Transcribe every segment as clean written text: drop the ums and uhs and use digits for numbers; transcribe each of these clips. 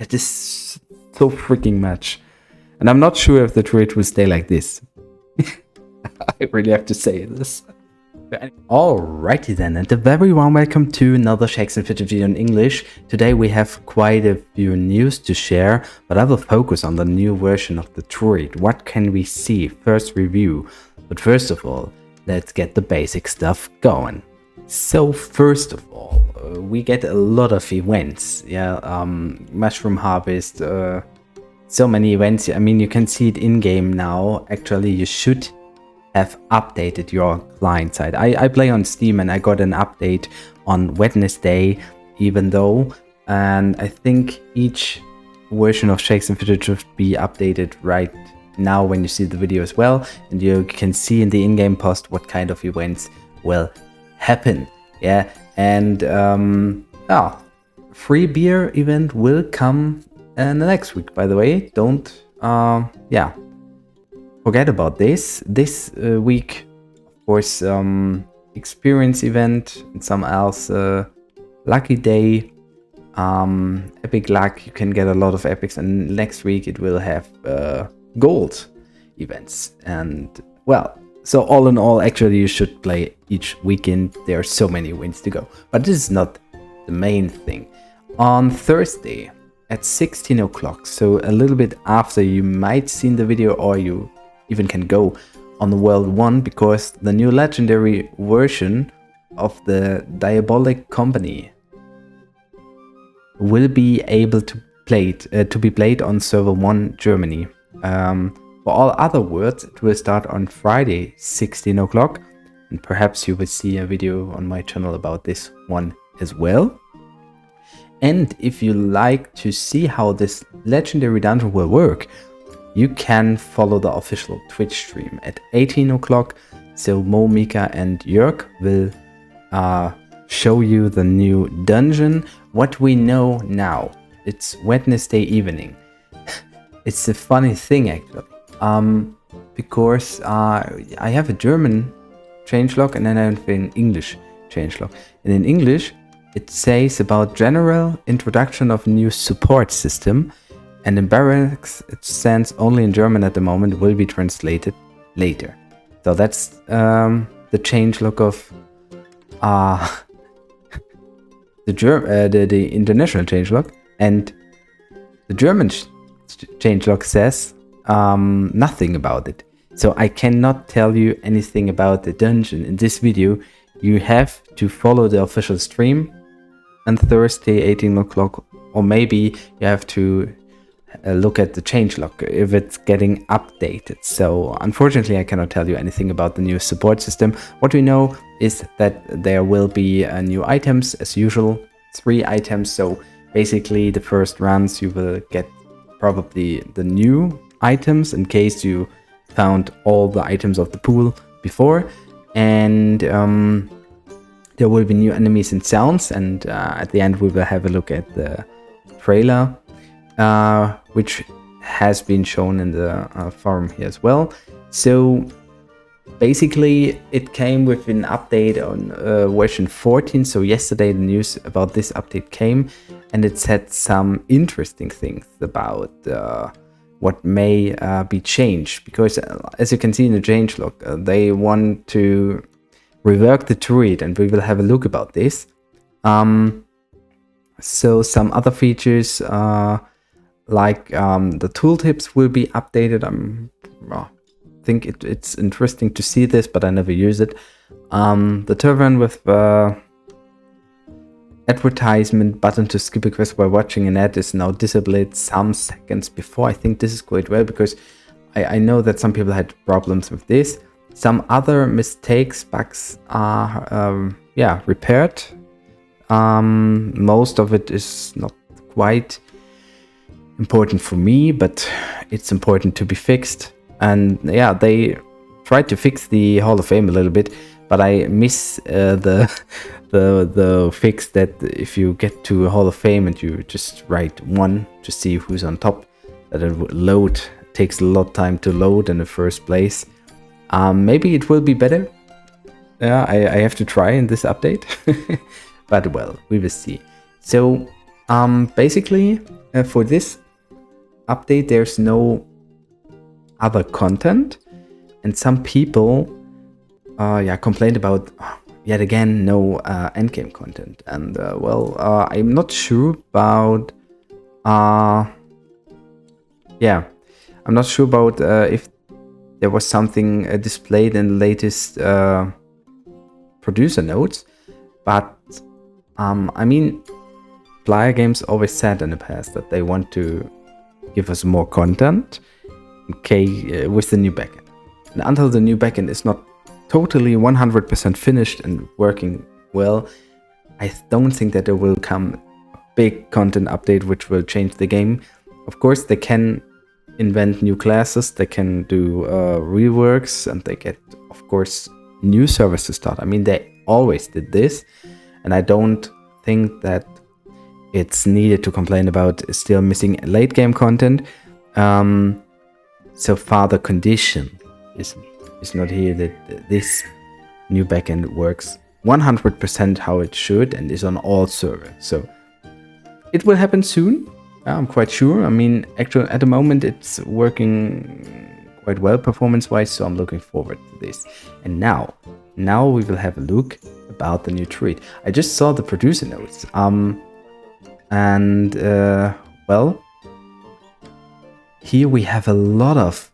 That is so freaking much. And I'm not sure if the druid will stay like this. I really have to say this. Alrighty then, and a very warm welcome to another Shakes and Fidget video in English. Today we have quite a few news to share, but I will focus on the new version of the druid. What can we see? First review. But first of all, let's get the basic stuff going. So first of all, we get a lot of events. Mushroom harvest, so many events. I mean, you can see it in game now. Actually, you should have updated your client side. I play on Steam and I got an update on Wednesday, even though, and I think each version of Shakes and Fidget should be updated right now when you see the video as well, and you can see in the in-game post what kind of events will happen. And free beer event will come in the next week, by the way. Don't forget about this week. Of course, experience event and some else, lucky day, epic luck. You can get a lot of epics, and next week it will have gold events. And well, so all in all, actually you should play each weekend. There are so many wins to go, but this is not the main thing. On Thursday at 16 o'clock, so a little bit after you might seen the video, or you even can go on the World 1, because the new legendary version of the Diabolic Company will be able to be played on server 1 Germany. For all other words, it will start on Friday 16 o'clock, and perhaps you will see a video on my channel about this one as well. And if you like to see how this legendary dungeon will work, you can follow the official Twitch stream at 18 o'clock. So Mo, Mika and Jörg will show you the new dungeon. What we know now, it's Wednesday evening. It's a funny thing actually, because I have a German changelog and then I have an English changelog. And in English, it says about general introduction of new support system. And in Barracks, it stands only in German at the moment, will be translated later. So that's the changelog of the international changelog, and the German changelog says nothing about it. So I cannot tell you anything about the dungeon in this video. You have to follow the official stream on Thursday 18 o'clock, or maybe you have to look at the changelog if it's getting updated. So unfortunately I cannot tell you anything about the new support system. What we know is that there will be new items as usual, 3 items. So basically the first runs you will get probably the new items in case you found all the items of the pool before, and there will be new enemies and sounds, and at the end we will have a look at the trailer, which has been shown in the forum here as well. So basically it came with an update on version 14. So yesterday the news about this update came, and it said some interesting things about what may be changed, because as you can see in the changelog, they want to rework the druid, and we will have a look about this. So some other features, like the tooltips will be updated. I think it's interesting to see this, but I never use it. The tavern with advertisement button to skip a quest while watching an ad is now disabled some seconds before. I think this is quite well, because I know that some people had problems with this. Some other mistakes, bugs are repaired. Most of it is not quite important for me, but it's important to be fixed. And yeah, they tried to fix the Hall of Fame a little bit, but I miss the fix that if you get to a Hall of Fame and you just write 1 to see who's on top, that it would load. It takes a lot of time to load in the first place. Maybe it will be better. Yeah, I have to try in this update. But well, we will see. So Basically, for this update, there's no other content, and some people complained about yet again no endgame content. And I'm not sure about I'm not sure about if there was something displayed in the latest producer notes, but I mean, Player Games always said in the past that they want to give us more content, with the new backend. And until the new backend is not totally 100% finished and working well, I don't think that there will come a big content update which will change the game. Of course, they can invent new classes, they can do reworks, and they get, of course, new servers to start. I mean, they always did this, and I don't think that it's needed to complain about still missing late game content. So far the condition is not here that this new backend works 100% how it should and is on all servers. So it will happen soon, I'm quite sure. I mean, actually at the moment it's working quite well performance-wise, so I'm looking forward to this. And now we will have a look about the new druid. I just saw the producer notes. Here we have a lot of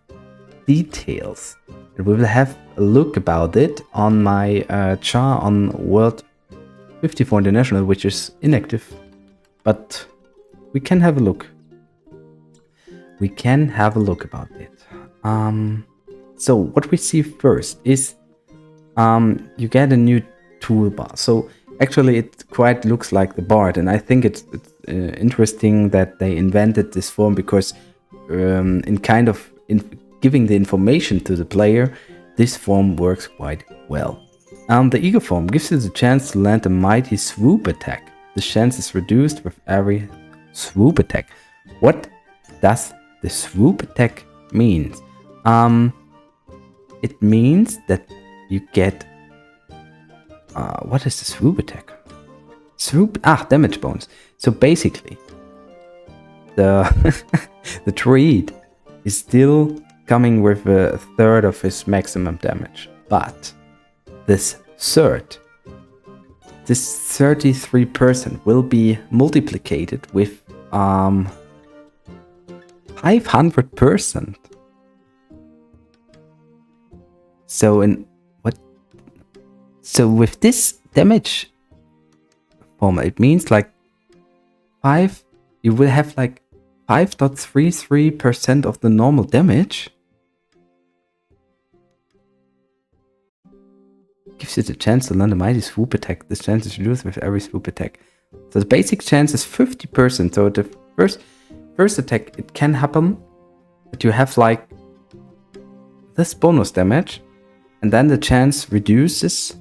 details, and we will have a look about it on my char on World 54 International, which is inactive, but we can have a look. We can have a look about it. So what we see first is you get a new toolbar. So actually it quite looks like the Bard, and I think it's interesting that they invented this form, because in giving the information to the player, this form works quite well. The Eagle form gives you the chance to land a mighty swoop attack. The chance is reduced with every swoop attack. What does the swoop attack mean? It means that you get what is the swoop attack? Damage bonus. So basically, the the druid is still coming with a third of his maximum damage, but this 33% will be multiplied with 500%. So with this damage formula, it means like you will have like 5.33% of the normal damage. Gives you the chance to land a mighty swoop attack. This chance is reduced with every swoop attack. So the basic chance is 50%. So the first attack, it can happen, but you have like this bonus damage, and then the chance reduces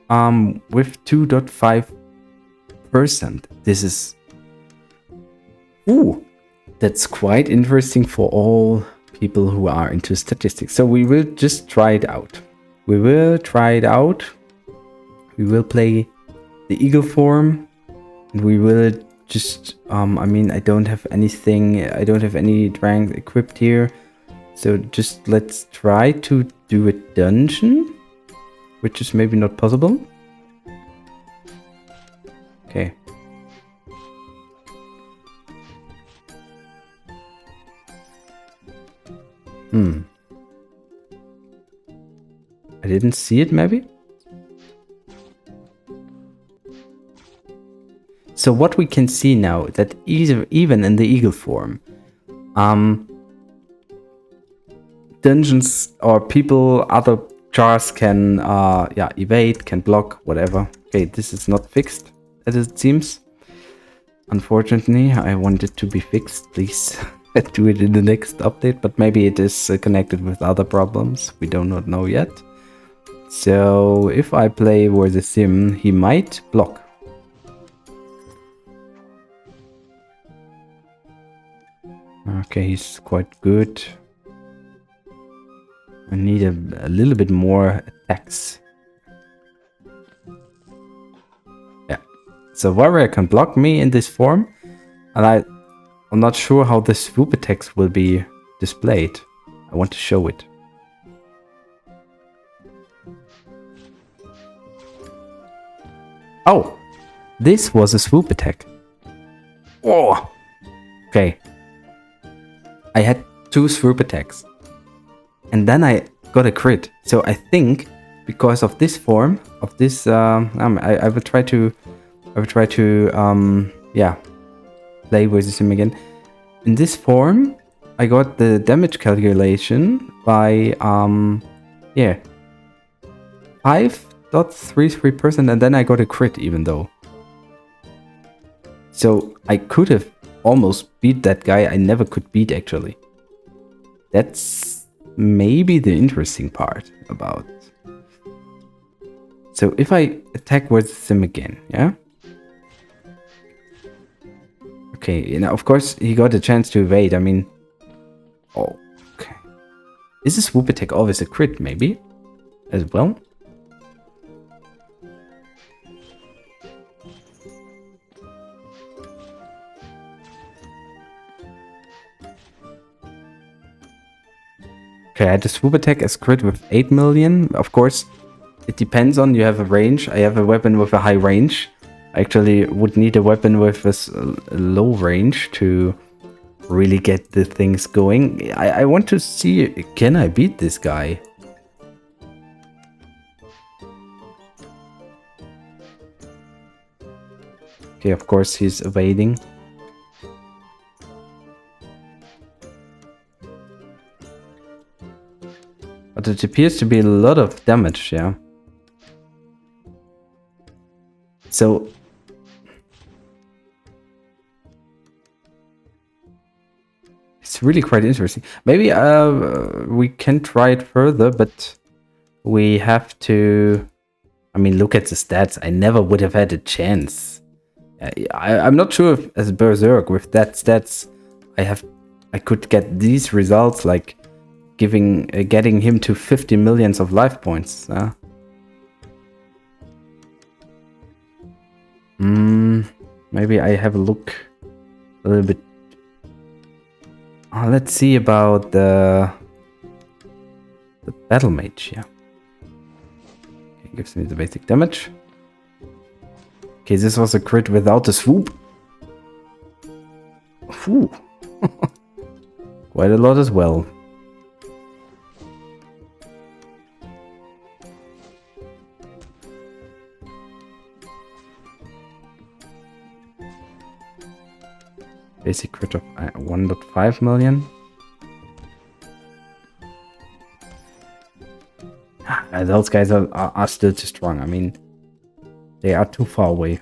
with 2.5%. This is that's quite interesting for all people who are into statistics. So we will just try it out. We will play the Eagle form, and we will just I mean, I don't have anything, I don't have any rank equipped here, so just let's try to do a dungeon, which is maybe not possible. Okay. I didn't see it, maybe? So what we can see now, that even in the Eagle form, dungeons or people, other jars can evade, can block, whatever. Okay, this is not fixed, as it seems. Unfortunately, I want it to be fixed, please. Do it in the next update, but maybe it is connected with other problems. We do not know yet. So if I play War the Sim, he might block. Okay, he's quite good. I need a little bit more attacks. Yeah. So warrior can block me in this form, and I'm not sure how this swoop attacks will be displayed. I want to show it. Oh, this was a swoop attack. Oh, okay. I had 2 swoop attacks, and then I got a crit. So I think because of this form of this, I will try to, yeah, play with him again. In this form, I got the damage calculation by, yeah, 5.33%, and then I got a crit even though. So I could have almost beat that guy. I never could beat actually. That's maybe the interesting part about. So if I attack with him again, yeah? Okay, you know, of course he got a chance to evade. I mean, oh, okay. Is this swoop attack always a crit maybe as well? Okay, I had a swoop attack as crit with 8 million. Of course, it depends on, you have a range. I have a weapon with a high range. I actually would need a weapon with a low range to really get the things going. I want to see, can I beat this guy? Okay, of course he's evading. But it appears to be a lot of damage, yeah. So it's really quite interesting. Maybe we can try it further, but we have to, I mean, look at the stats. I never would have had a chance. I'm not sure if as Berserk with that stats I could get these results, like getting him to 50 millions of life points. Maybe I have a look a little bit. Let's see about the battle mage. Yeah, okay, gives me the basic damage. Okay, this was a crit without the swoop. Whew. Quite a lot as well. Basic crit of 1.5 million. Those guys are still too strong. I mean, they are too far away.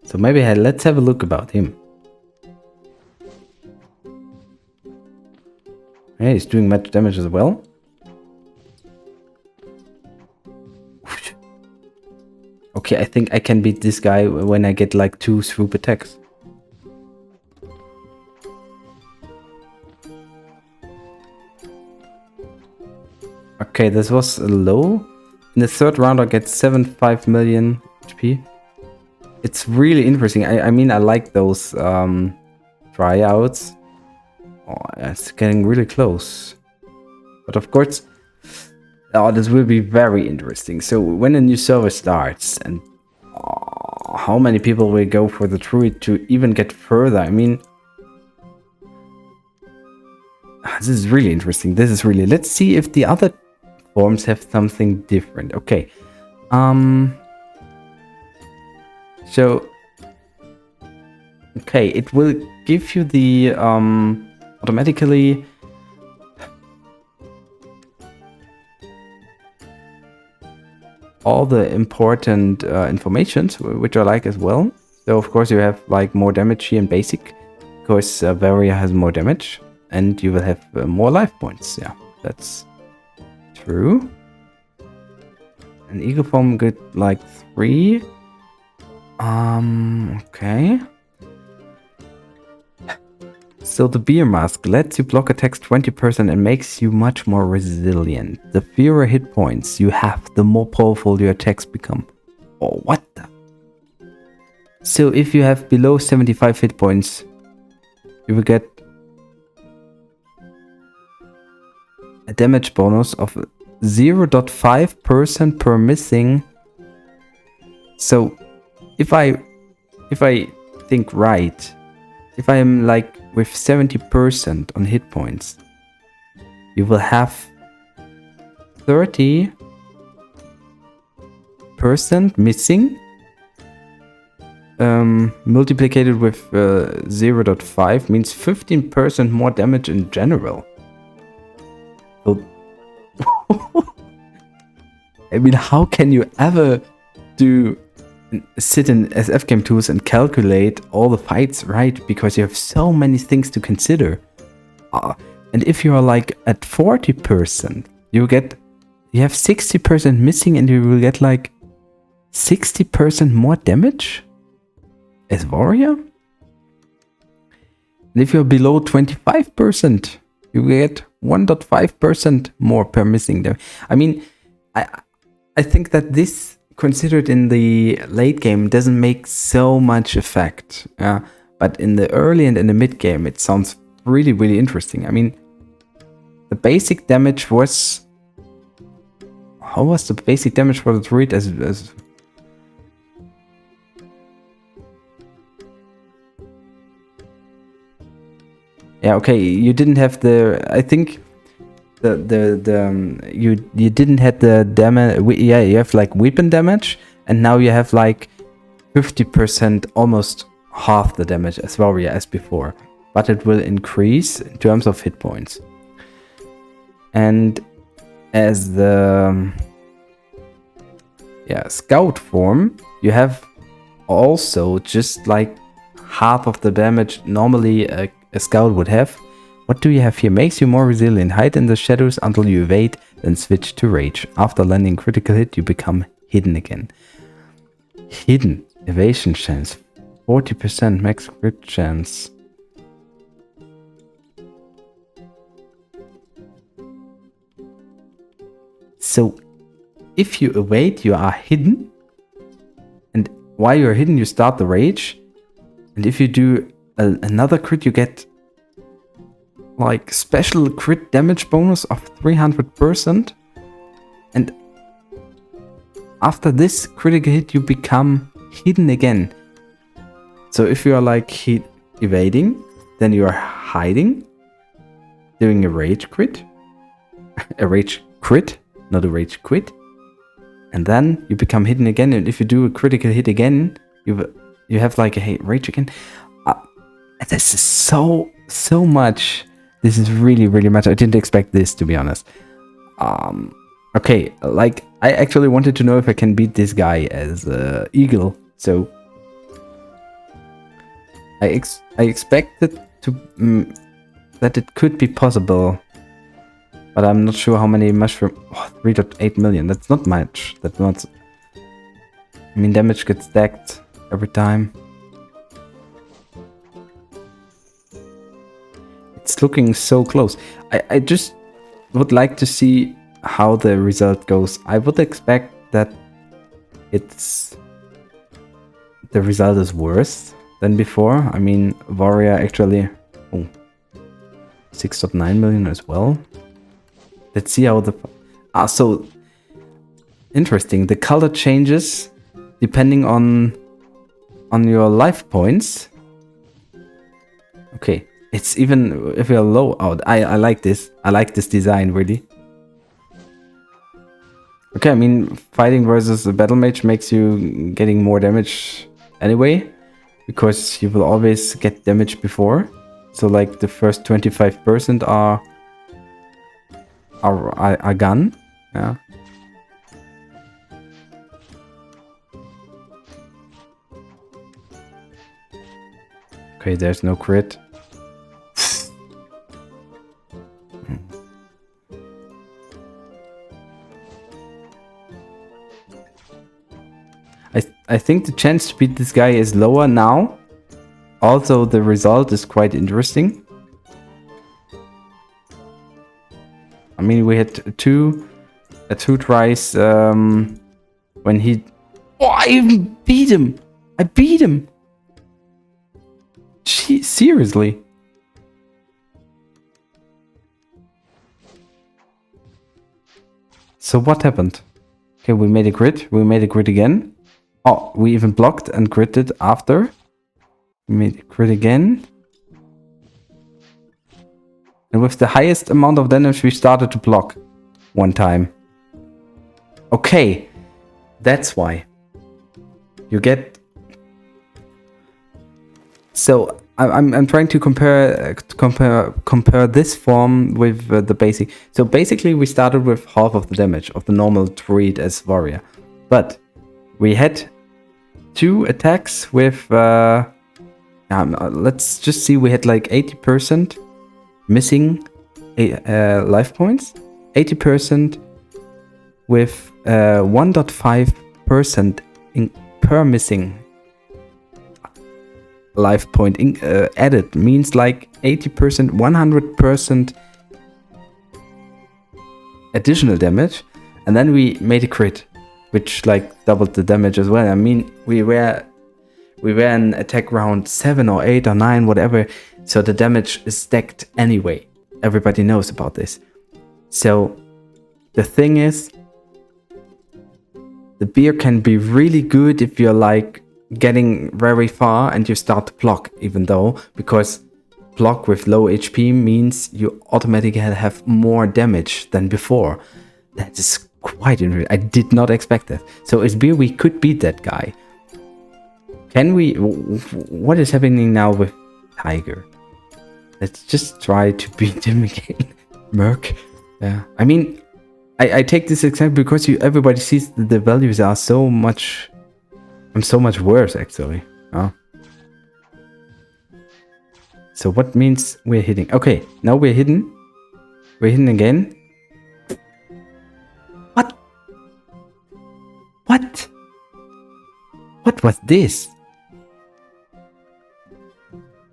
So maybe let's have a look about him. Yeah, he's doing much damage as well. Okay, I think I can beat this guy when I get like 2 swoop attacks. Okay, this was low. In the 3rd round I get 7.5 million HP. It's really interesting. I mean, I like those tryouts. Oh, it's getting really close. But of course, this will be very interesting. So when a new server starts, and how many people will go for the druid to even get further? I mean, this is really interesting. This is really. Let's see if the other forms have something different. Okay. So, okay, it will give you the automatically all the important informations, which I like as well. So of course you have like more damage here in basic, because Varia has more damage, and you will have more life points. Yeah, that's true. And Eagle Form get like 3. Okay. So the beer mask lets you block attacks 20% and makes you much more resilient. The fewer hit points you have, the more powerful your attacks become. Oh, what the? So if you have below 75 hit points, you will get a damage bonus of 0.5% per missing. So if I think right, if I am like with 70% on hit points, you will have 30% missing, multiplied with 0.5 means 15% more damage in general. So I mean, how can you ever sit in SF game tools and calculate all the fights right? Because you have so many things to consider. And if you are like at 40%, you have 60% missing and you will get like 60% more damage as warrior. And if you're below 25%, you get 1.5% more per missing damage. I mean, I think that this, considered in the late game, doesn't make so much effect. But in the early and in the mid game, it sounds really, really interesting. I mean, the basic damage was... How was the basic damage for the druid as yeah, okay, you didn't have the... I think you didn't have the damage. Yeah, you have like weapon damage, and now you have like 50%, almost half the damage as warrior as before, but it will increase in terms of hit points. And as the scout form, you have also just like half of the damage normally a scout would have. What do you have here? Makes you more resilient. Hide in the shadows until you evade, then switch to rage. After landing critical hit, you become hidden again. Hidden. Evasion chance. 40% max crit chance. So, if you evade, you are hidden. And while you're hidden, you start the rage. And if you do another crit, you get like special crit damage bonus of 300%, and after this critical hit you become hidden again. So if you are like evading, then you are hiding, doing a rage crit, a rage crit, not a rage quit, and then you become hidden again. And if you do a critical hit again, you have like a rage again. This is so much. This is really, really much. I didn't expect this, to be honest. Okay, like, I actually wanted to know if I can beat this guy as Eagle. So, I expected that it could be possible. But I'm not sure how many mushroom... Oh, 3.8 million. That's not much. That's not... I mean, damage gets stacked every time. It's looking so close. I just would like to see how the result goes. I would expect that the result is worse than before. I mean, warrior actually 6.9 million as well. Let's see how the... so interesting. The color changes depending on your life points. Okay. It's even if you're low out. I like this. I like this design, really. Okay, I mean, fighting versus a battle mage makes you getting more damage anyway, because you will always get damage before. So like the first 25% are gone. Yeah. Okay, there's no crit. I think the chance to beat this guy is lower now. Also, the result is quite interesting. I mean, we had two tries when he... Oh, I even beat him! I beat him! Gee, seriously? So what happened? Okay, we made a grid. We made a grid again. Oh, we even blocked and gridded after. We made a grid again. And with the highest amount of damage, we started to block one time. Okay, that's why. You get... So I'm trying to compare this form with the basic. So basically, we started with half of the damage of the normal druid as warrior, but we had 2 attacks with. Let's just see. We had like 80% missing life points, 80% with 1.5% per missing life point added. Means like 80%, 100% additional damage, and then we made a crit, which like doubled the damage as well. I mean, we were in attack round 7 or 8 or 9, whatever, so the damage is stacked anyway. Everybody knows about this. So the thing is, the beer can be really good if you're like getting very far and you start to block, even though, because block with low HP means you automatically have more damage than before. That is quite interesting. I did not expect that. So as beer, we could beat that guy. Can we? What is happening now with Tiger? Let's just try to beat him again. Merc. Yeah. I mean, I take this example because everybody sees that the values are so much... I'm so much worse, actually. Oh. So what means we're hitting? Okay, now we're hidden. We're hidden again. What? What? What was this?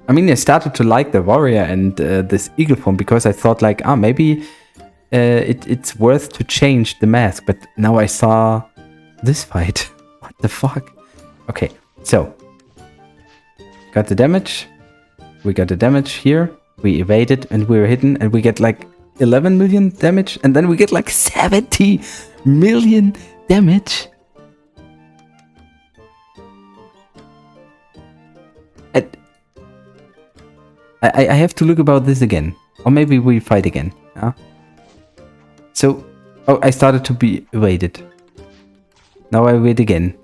I mean, I started to like the warrior and this eagle form because I thought like, maybe it's worth to change the mask. But now I saw this fight. What the fuck? Okay, so got the damage. We got the damage here. We evaded and we were hidden and we get like 11 million damage. And then we get like 70 million damage. I have to look about this again. Or maybe we fight again. So, oh, I started to be evaded. Now I wait again.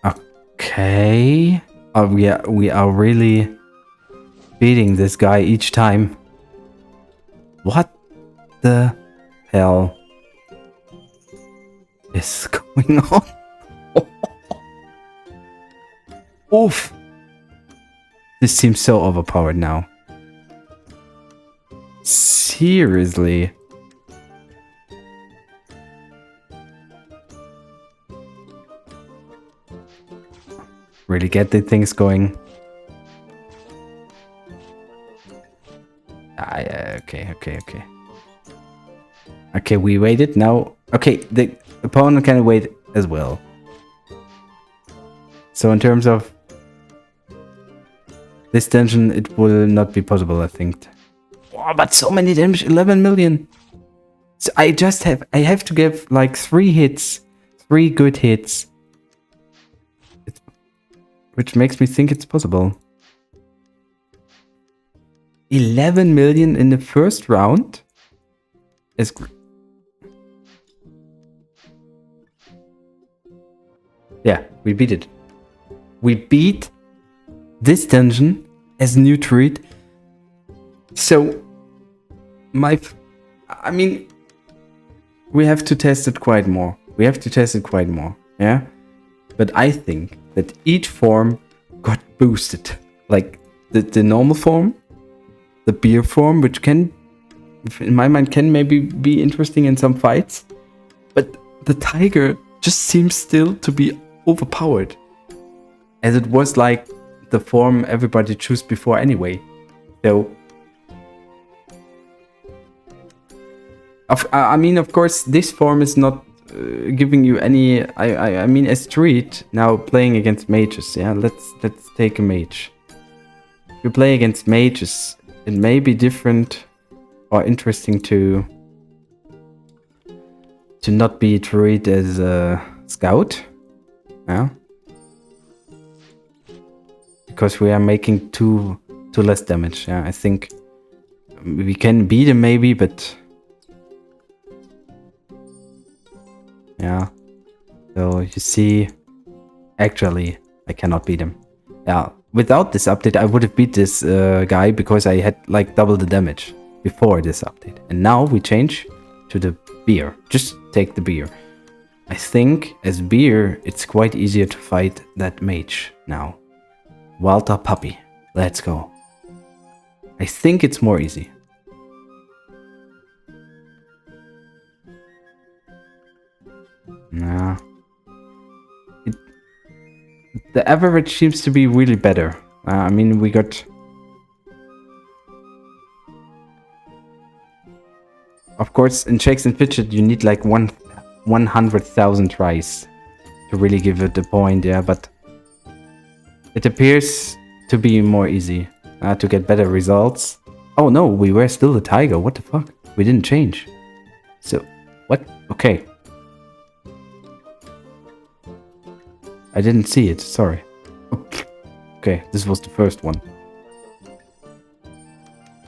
Okay. Oh, we are really beating this guy each time. What the hell is going on? Oof. This seems so overpowered now. Seriously. Really get the things going. Okay. Okay, we waited. Now, okay, the opponent can wait as well. So in terms of this dungeon, it will not be possible, I think. Oh, but so many damage, 11 million. So I have to give like 3 hits, 3 good hits. Which makes me think it's possible. 11 million in the first round is... Yeah, we beat it. We beat this dungeon as new druid. So, I mean, we have to test it quite more. Yeah? But I think that each form got boosted. Like the normal form, the beer form, which can, in my mind, can maybe be interesting in some fights. But the tiger just seems still to be overpowered. As it was like the form everybody chose before anyway. So I mean, of course, this form is not giving you any. I mean, as Street now playing against mages. Yeah, let's take a mage. If you play against mages, it may be different or interesting to not be druid as a scout. Yeah, because we are making two less damage. Yeah, I think we can beat him maybe, but. Yeah, so you see, actually, I cannot beat him. Yeah, without this update, I would have beat this guy because I had like double the damage before this update. And now we change to the beer. Just take the beer. I think as beer, it's quite easier to fight that mage now. Walter Puppy, let's go. I think it's more easy. Nah. The average seems to be really better. I mean, we got... Of course, in Shakes and Fidget, you need like 100,000 tries to really give it a point, yeah, but... It appears to be more easy to get better results. Oh no, we were still the tiger, what the fuck? We didn't change. So, what? Okay. I didn't see it, sorry. Okay, this was the first one.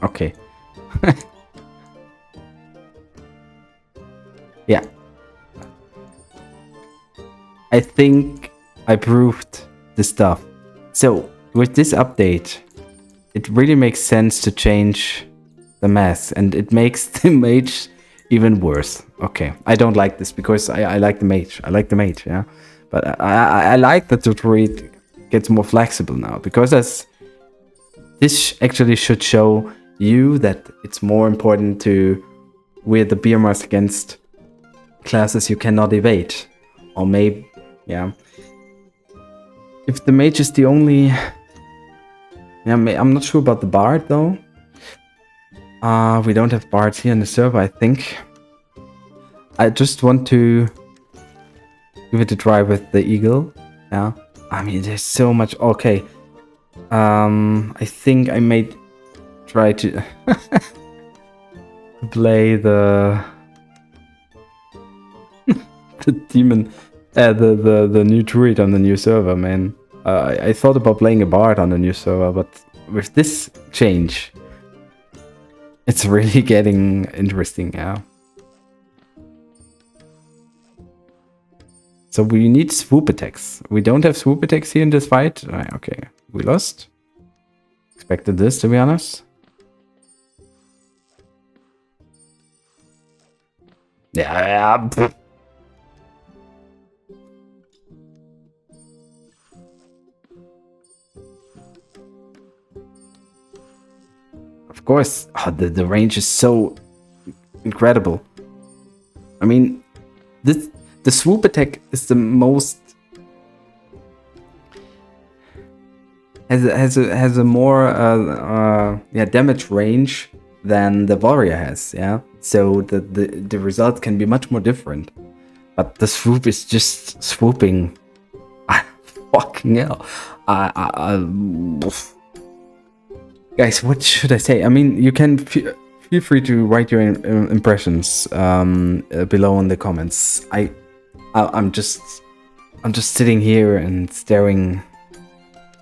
Okay. Yeah. I think I proved the stuff. So, with this update, it really makes sense to change the mask, and it makes the mage even worse. Okay, I don't like this because I like the mage. I like the mage, yeah. But I like that the druid gets more flexible now, because this actually should show you that it's more important to wear the beer mask against classes you cannot evade. Or maybe, yeah. If the mage is the only... Yeah, I'm not sure about the bard though. We don't have bards here in the server, I think. I just want to give it a try with the eagle. Yeah, I mean, there's so much. Okay, I think I may try to play the the demon, the new druid on the new server, man. I thought about playing a bard on the new server, but with this change, it's really getting interesting. Yeah. So we need swoop attacks. We don't have swoop attacks here in this fight. Okay, we lost. Expected this, to be honest. Yeah. Of course. Oh, the range is so incredible. I mean, the swoop attack is the most has a more damage range than the warrior has, yeah. So the result can be much more different. But the swoop is just swooping. Fucking hell. Guys, what should I say? I mean, you can feel free to write your impressions below in the comments. I'm just sitting here and staring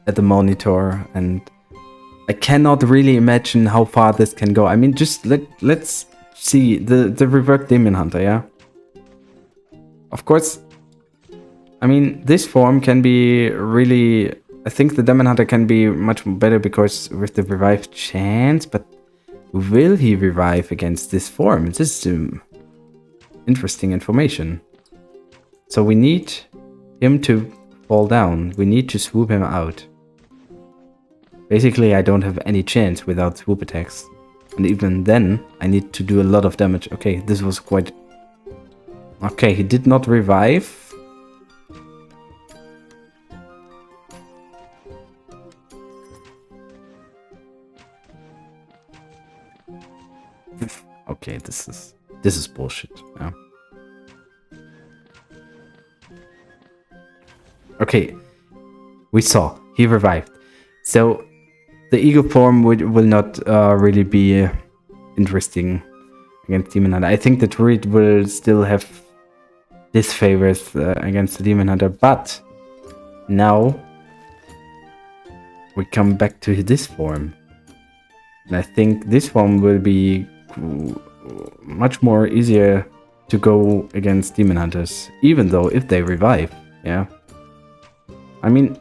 at the monitor, and I cannot really imagine how far this can go. I mean, just let's see the reworked demon hunter, yeah. Of course, I mean, this form can be really. I think the demon hunter can be much better because with the revive chance, but will he revive against this form? This is interesting information. So we need him to fall down. We need to swoop him out. Basically, I don't have any chance without swoop attacks. And even then, I need to do a lot of damage. Okay, this was quite... Okay, he did not revive. Okay, this is bullshit. Yeah. Okay, we saw he revived. So the eagle form will not really be interesting against Demon Hunter. I think the druid will still have disfavors against the Demon Hunter, but now we come back to this form. And I think this form will be much more easier to go against Demon Hunters, even though if they revive, yeah. I mean,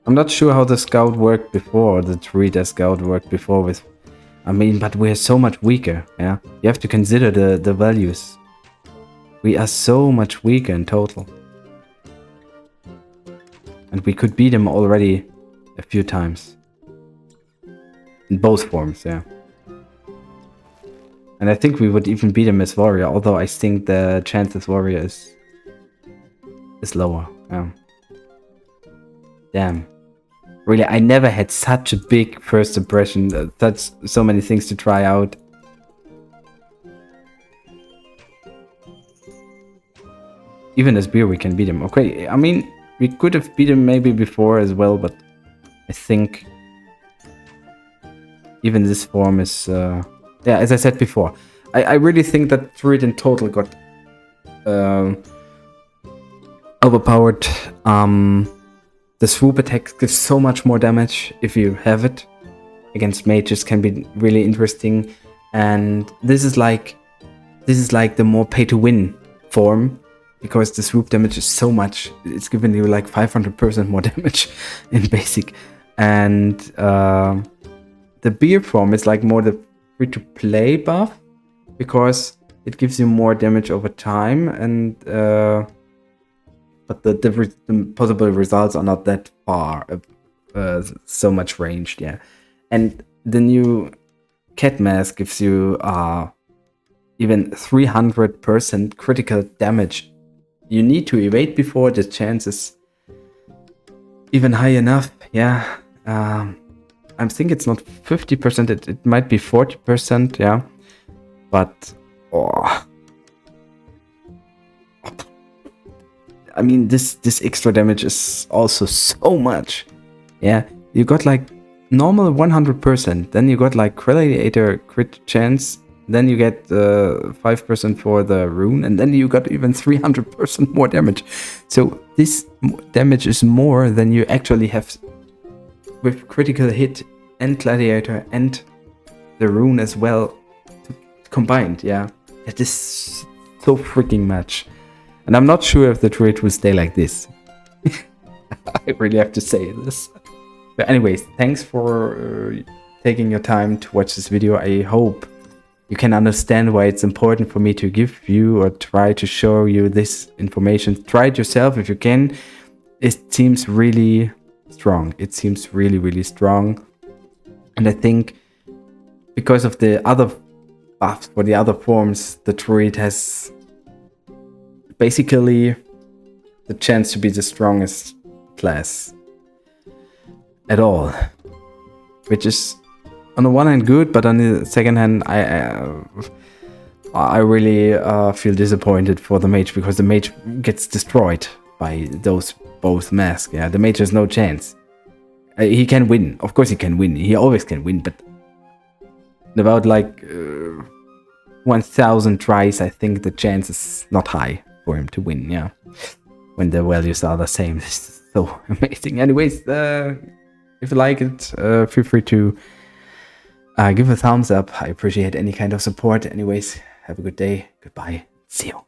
I'm not sure how the scout worked before, the druid scout worked before with, I mean, but we're so much weaker, yeah. You have to consider the values. We are so much weaker in total. And we could beat him already a few times. In both forms, yeah. And I think we would even beat him as warrior, although I think the chance as warrior is lower, yeah. Damn. Really, I never had such a big first impression, so many things to try out. Even as beer we can beat him. Okay, I mean, we could have beat him maybe before as well, but I think even this form is, yeah, as I said before, I really think that druid in total got overpowered. The swoop attack gives so much more damage if you have it. Against mages can be really interesting, and this is like the more pay to win form. Because the swoop damage is so much, it's giving you like 500% more damage in basic. And the beer form is like more the free-to-play buff, because it gives you more damage over time, and but the possible results are not that far, so much ranged, yeah. And the new cat mask gives you even 300% critical damage. You need to evade before the chance is even high enough, yeah. I think it's not 50%, it might be 40%, yeah. But, oh. I mean, this extra damage is also so much, yeah. You got like normal 100%, then you got like Gladiator crit chance, then you get 5% for the rune, and then you got even 300% more damage. So this damage is more than you actually have with critical hit and gladiator and the rune as well combined, yeah. That is so freaking much. And I'm not sure if the druid will stay like this. I really have to say this. But anyways, thanks for taking your time to watch this video. I hope you can understand why it's important for me to give you or try to show you this information. Try it yourself if you can. It seems really strong. It seems really, really strong. And I think because of the other buffs for the other forms, the druid has basically the chance to be the strongest class at all. Which is on the one hand good, but on the second hand, I really feel disappointed for the mage, because the mage gets destroyed by those both masks. Yeah, the mage has no chance. He can win, of course he can win. He always can win, but about like 1,000 tries, I think the chance is not high for him to win. Yeah, when the values are the same. This is so amazing. Anyways, if you like it, feel free to give a thumbs up. I appreciate any kind of support. Anyways, have a good day. Goodbye. See you.